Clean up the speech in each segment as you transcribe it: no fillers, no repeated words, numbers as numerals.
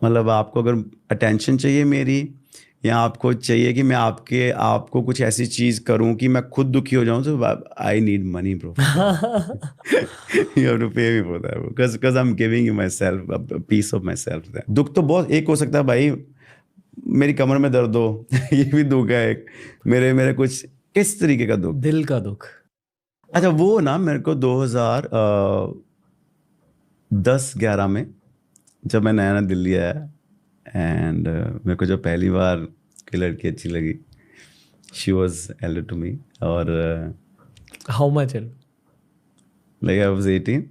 मतलब आपको अगर अटेंशन चाहिए मेरी, या आपको चाहिए कि मैं आपको कुछ ऐसी चीज़ करूं कि मैं खुद दुखी हो जाऊं, तो I need money bro for that. You have to pay me for that, because I am giving you myself piece of myself. दुख तो बहुत एक हो सकता है भाई, मेरी कमर में दर्द हो ये भी दुख है एक। मेरे मेरे कुछ किस तरीके का दुख? दिल का दुख। अच्छा, वो ना मेरे को 2010-11 में जब मैं नया नया दिल्ली आया, एंड मेरे को जब पहली बार कोई लड़की अच्छी लगी, she was elder to me, और हाउ मच है? like I was 18,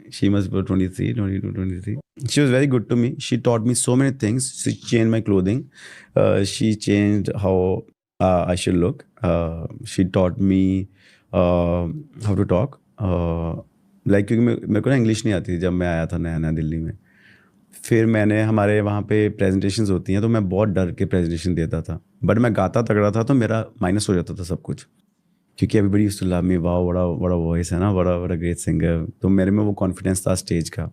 she must be 23, 22, 23. She was very good to me. She taught me so many things. She changed my clothing. She changed how I should look. She taught me how to talk. Like क्योंकि मेरे को ना English नहीं आती थी जब मैं आया था नया नया दिल्ली में। फिर मैंने हमारे वहाँ पे प्रेजेंटेशंस होती हैं, तो मैं बहुत डर के प्रेजेंटेशन देता था, बट मैं गाता तगड़ा था तो मेरा माइनस हो जाता था सब कुछ, क्योंकि everybody used to love me, वाह बड़ा बड़ा वॉइस है ना, बड़ा बड़ा ग्रेट सिंगर, तो मेरे में वो कॉन्फिडेंस था स्टेज का।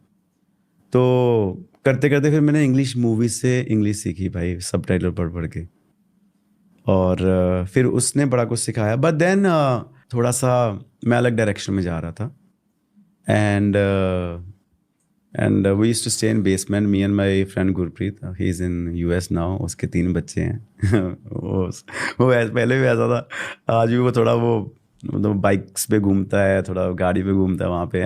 तो करते करते फिर मैंने इंग्लिश मूवी से इंग्लिश सीखी भाई, सबटाइटल पढ़ पढ़ के, और फिर उसने बड़ा कुछ सिखाया, बट देन थोड़ा सा मैं अलग डायरेक्शन में जा रहा था, and we used to stay in basement, me and my friend Gurpreet, he is in US now, उसके 3 बच्चे हैं। पहले भी ऐसा था, आज भी वो थोड़ा वो मतलब बाइक्स पे घूमता है, थोड़ा गाड़ी पे घूमता है, वहाँ पे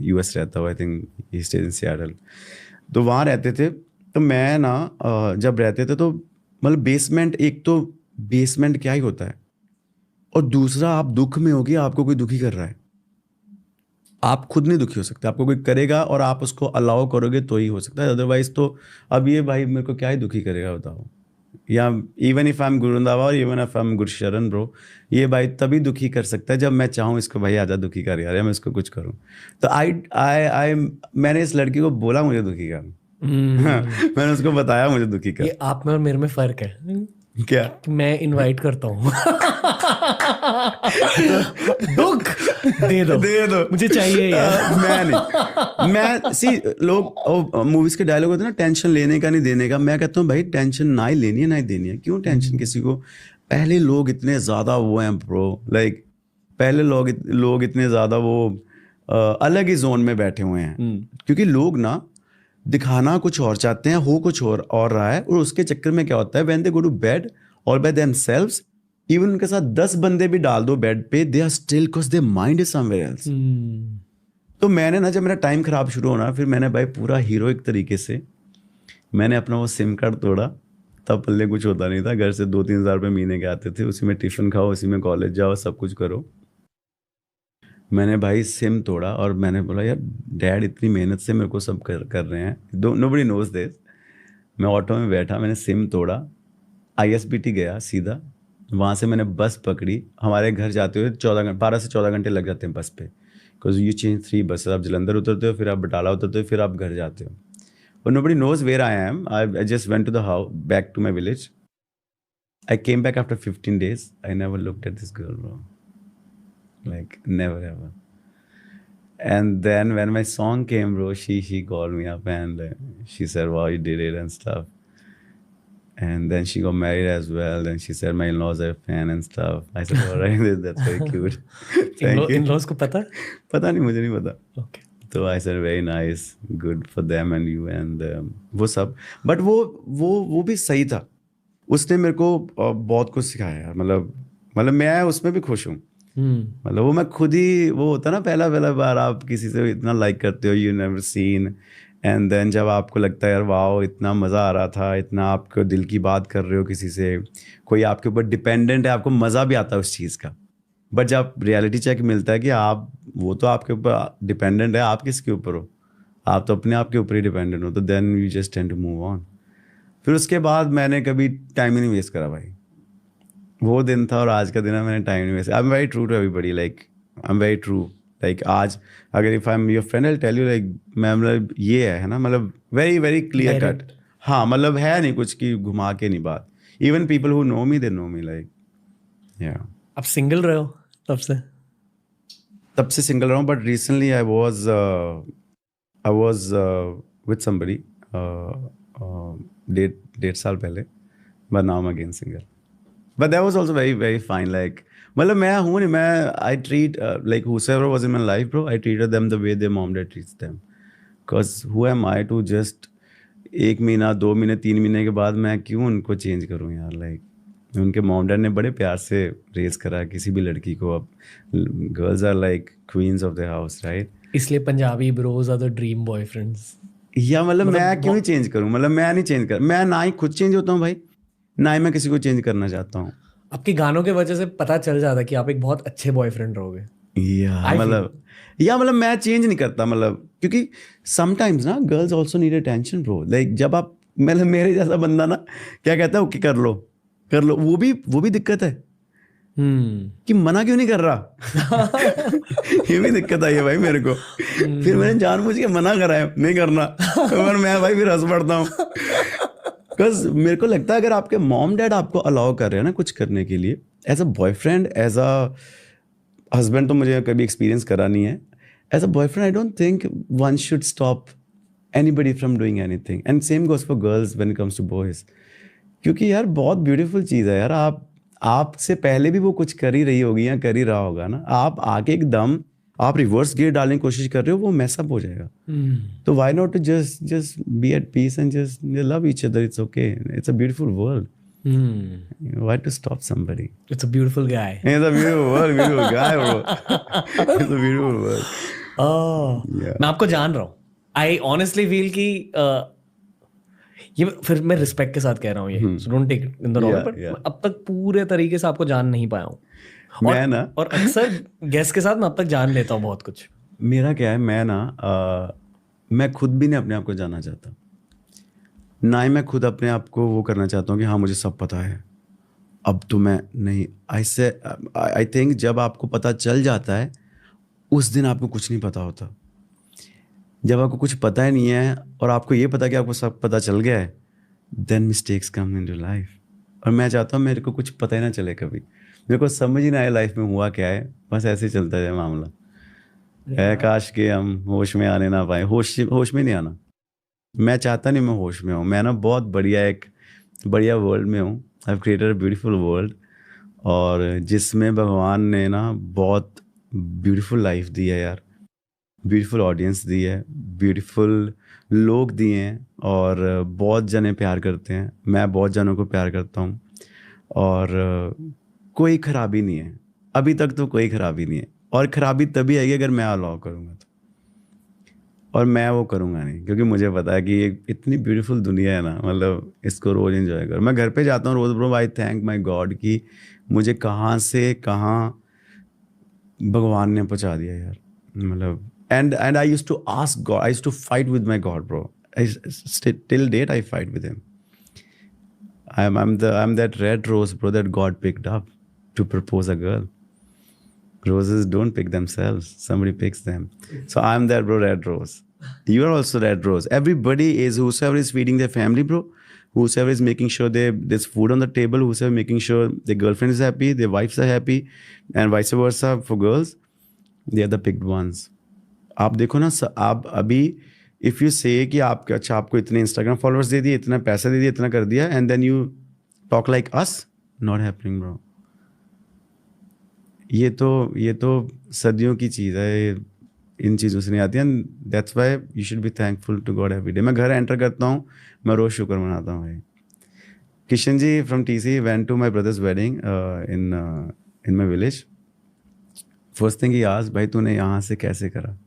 यूएस रहता हुआ, I think he stage in Seattle. तो वहाँ रहते थे, तो मैं ना जब रहते थे तो मतलब बेसमेंट, एक तो बेसमेंट क्या ही होता है, और दूसरा आप दुख में होगी, आपको कोई दुखी कर रहा है, आप खुद नहीं दुखी हो सकते, आपको कोई करेगा और आप उसको अलाउ करोगे तो ही हो सकता है, अदरवाइज तो अब ये भाई मेरे को क्या ही दुखी करेगा बताओ। या even if I M Guru Randhawa और even if I M Gursharan bro, ये भाई तभी दुखी कर सकता है जब मैं चाहूँ इसको, भाई आजा दुखी कर यार, या मैं इसको कुछ करूँ। तो आई आई आई मैंने इस लड़की को बोला मुझे दुखी कर। मैंने उसको बताया मुझे दुखी कर। ये आप में और मेरे में फर्क है क्या? कि मैं इनवाइट करता हूँ। दुख दे दो, दे दो, मुझे चाहिए यार। मैं नहीं, मैं सी लोग मूवीज के डायलॉग होते हैं ना, टेंशन लेने का नहीं देने का, मैं कहता हूँ भाई टेंशन ना ही लेनी है ना ही देनी है, क्यों टेंशन किसी को। पहले लोग इतने ज्यादा वो हैं ब्रो, लाइक पहले लोग इतने ज्यादा वो अलग ही जोन में बैठे हुए हैं, क्योंकि लोग ना दिखाना कुछ और चाहते हैं, हो कुछ और रहा है, और उसके चक्कर में क्या होता है, when they go to bed all by themselves, even उनके साथ 10 बंदे भी डाल दो बेड पे, they are still, because their mind is somewhere else. तो मैंने ना, जब मेरा टाइम खराब शुरू होना, फिर मैंने भाई पूरा हीरोइक तरीके से मैंने अपना वो सिम कार्ड तोड़ा। तब पल्ले कुछ होता नहीं था, घर से 2-3 हज़ार रुपये महीने के आते थे, उसी में टिफिन खाओ, उसी में कॉलेज जाओ, सब कुछ करो। मैंने भाई सिम तोड़ा और मैंने बोला यार डैड इतनी मेहनत से मेरे को सब कर रहे हैं, नोबडी नोज दिस। मैं ऑटो में बैठा, मैंने सिम तोड़ा, आईएसबीटी गया सीधा, वहाँ से मैंने बस पकड़ी, हमारे घर जाते हुए 12 से 14 घंटे लग जाते हैं बस पे, बिकॉज यू चेंज 3 बसेस, आप जलंधर उतरते हो, फिर आप बटाला उतरते हो, फिर आप घर जाते हो, और nobody knows where I am. I just went to the house, back to my village. I came back after 15 days, I never looked at this girl bro, like never ever. And then when my song came bro, she called me up and she said wow you did it and stuff, and then she got married as well, then she said my in-laws are a fan and stuff. I said all right, that's very cute. Thank you. In-laws को पता? पता नहीं, मुझे नहीं पता। Okay. तो I said very nice, good for them and you and वो सब, बट वो भी सही था, उसने मेरे को बहुत कुछ सिखाया यार, मतलब मैं उसमें भी खुश हूँ। मतलब वो मैं खुद ही, वो होता ना पहला बार आप किसी से इतना लाइक करते हो, you never seen, and then जब आपको लगता है यार वाओ इतना मज़ा आ रहा था, इतना आपको दिल की बात कर रहे हो किसी से, कोई आपके ऊपर डिपेंडेंट है, आपको मज़ा भी आता है उस चीज़ का, बट जब रियलिटी चेक मिलता है कि आप, वो तो आपके ऊपर डिपेंडेंट है, आप किसके ऊपर हो, आप तो अपने आप के ऊपर ही डिपेंडेंट हो, तो then you just tend to move on. फिर उसके बाद मैंने कभी टाइम ही नहीं वेस्ट करा भाई, वो दिन था और आज का दिन है, मैंने टाइम नहीं waste. I am very true to everybody, like I am very true, like आज अगर if I am your friend I tell you like, मैं मतलब ये है ना, मतलब वेरी वेरी क्लियर कट। हाँ मतलब है नहीं कुछ कि घुमा के नहीं बात, even people who know me they know me, like या। आप सिंगल रहे हो तब से सिंगल रहा हूँ, but recently I was with somebody, डेढ़ साल पहले, but now I'm again single. But that was also very very fine. Like मतलब मैं हूँ नहीं, मैं I treat like whosoever was in my life, bro, I treated them the way their mom dad treats them. Cause who am I to just 1 महीना 2 महीने 3 महीने के बाद मैं क्यों उनको चेंज करूँ यार. लाइक उनके मॉम डैड ने बड़े प्यार से रेज करा किसी भी लड़की को. अब girls are like queens of the house, right. इसलिए Punjabi bros are the dream boyfriends. या मतलब मैं क्यों ही चेंज करूँ. मतलब मैं नहीं चेंज कर, मैं ना ही खुद चेंज होता हूँ भाई, ना ही मैं किसी को चेंज करना चाहता हूँ. आपके गानों के वजह से पता चल जाता है कि आप एक बहुत अच्छे बॉयफ्रेंड रहोगे. या मतलब मैं चेंज नहीं करता. मतलब क्योंकि समटाइम्स ना girls also need attention bro. Like जब आप मतलब मेरे जैसा बंदा ना क्या कहता है, ओके कर लो, वो भी दिक्कत है कि मना क्यों नहीं कर रहा. ये भी दिक्कत आई है भाई मेरे को. फिर मैंने जानबूझ के मना करा है नहीं करना, और मैं भाई फिर हंस पड़ता हूँ. बिकॉज मेरे को लगता है अगर आपके मॉम डैड आपको अलाउ कर रहे हैं ना कुछ करने के लिए, as a boyfriend, as a husband तो मुझे कभी एक्सपीरियंस करा नहीं है. As a boyfriend I don't think one should stop anybody from doing anything. And same goes for girls when it comes to boys. क्योंकि यार बहुत ब्यूटीफुल चीज़ है यार. आपसे पहले भी वो कुछ कर ही रही होगी या कर ही रहा होगा ना. आप आके एकदम आप रिवर्स गियर डालने की कोशिश कर रहे हो, वो मैसअप हो जाएगा. तो why not to just be at peace and just love each other. It's okay, it's a beautiful world. Why to stop somebody? It's a beautiful guy. It's a beautiful world, beautiful guy, bro. It's a beautiful world. Yeah. मैं आपको जान रहा हूँ. I honestly feel कि ये फिर मैं respect के साथ कह रहा हूँ ये, so don't take in the wrong, but अब तक पूरे तरीके से आपको जान नहीं पाया हूँ. मैं ना और अक्सर गेस्ट के साथ मैं अब तक जान लेता हूँ बहुत कुछ. मेरा क्या है, मैं ना मैं खुद भी नहीं अपने आप को जानना चाहता, ना ही मैं खुद अपने आप को वो करना चाहता हूँ कि हाँ मुझे सब पता है. अब तो मैं नहीं, आई थिंक जब आपको पता चल जाता है उस दिन आपको कुछ नहीं पता होता. जब आपको कुछ पता ही नहीं है और आपको ये पता कि आपको सब पता चल गया है, then mistakes come in your life. और मैं चाहता हूँ मेरे को कुछ पता ही ना चले कभी, मेरे को समझ ही ना आए लाइफ में हुआ क्या है, बस ऐसे ही चलता जाए मामला. है काश के हम होश में आने ना पाए. होश में नहीं आना. मैं चाहता नहीं मैं होश में हूँ. मैं ना बहुत बढ़िया वर्ल्ड में हूँ. I have created a beautiful world, और जिसमें भगवान ने ना बहुत ब्यूटीफुल लाइफ दी है यार, ब्यूटीफुल ऑडियंस दी है, ब्यूटीफुल लोग दिए हैं, और बहुत जने प्यार करते हैं. मैं बहुत जनों को प्यार करता हूँ, और कोई खराबी नहीं है अभी तक. तो कोई खराबी नहीं है, और खराबी तभी आएगी अगर मैं अलाउ करूँगा तो. और मैं वो करूँगा नहीं, क्योंकि मुझे पता है कि ये इतनी ब्यूटीफुल दुनिया है ना, मतलब इसको रोज़ एंजॉय करो. मैं घर पे जाता हूँ रोज़ bro, I thank my God कि मुझे कहाँ से कहाँ भगवान ने पहुँचा दिया यार. मतलब and I used to ask God, I used to fight with my God bro. Till date I fight with him. I'm that red rose bro that God picked up to propose a girl. Roses don't pick themselves, somebody picks them. So I'm that bro, red rose. You are also red rose. Everybody is, whosoever is feeding their family bro, whosoever is making sure there's food on the table, whosoever making sure their girlfriend is happy, their wives are happy, and vice versa for girls, they are the picked ones. आप देखो ना, आप अभी if you से कि आपके अच्छा आपको इतने इंस्टाग्राम फॉलोअर्स दे दिए, इतना पैसा दे दिया, इतना कर दिया, and then you talk like us, not happening bro. ये तो सदियों की चीज़ है, इन चीज़ों से नहीं आती है. That's why you should be thankful to God every day. मैं घर एंटर करता हूँ, मैं रोज़ शुक्र मनाता हूँ भाई. Kishan ji from TC went to my brother's wedding in my village. First thing he asked, भाई तूने यहाँ से कैसे करा,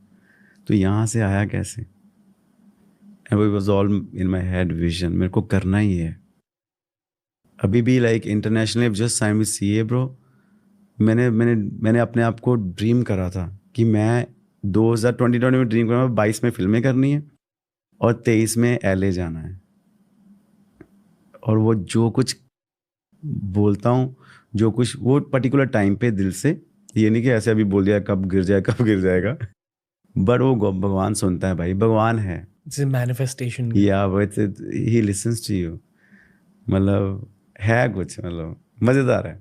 तो यहाँ से आया कैसे. And it was all in my head vision, मेरे को करना ही है. अभी भी like internationally just sign with CA bro. मैंने अपने आप को ड्रीम करा था कि मैं 2020 में ड्रीम करा, 22 में फिल्में करनी है और 23 में LA जाना है. और वो जो कुछ बोलता हूँ, जो कुछ वो पर्टिकुलर टाइम पे दिल से, ये नहीं कि ऐसे अभी बोल दिया कब गिर जाएगा, बट वो भगवान सुनता है भाई. भगवान है, It's a manifestation. या ही लिसन्स टू यू. मतलब है कुछ, मतलब मज़ेदार है.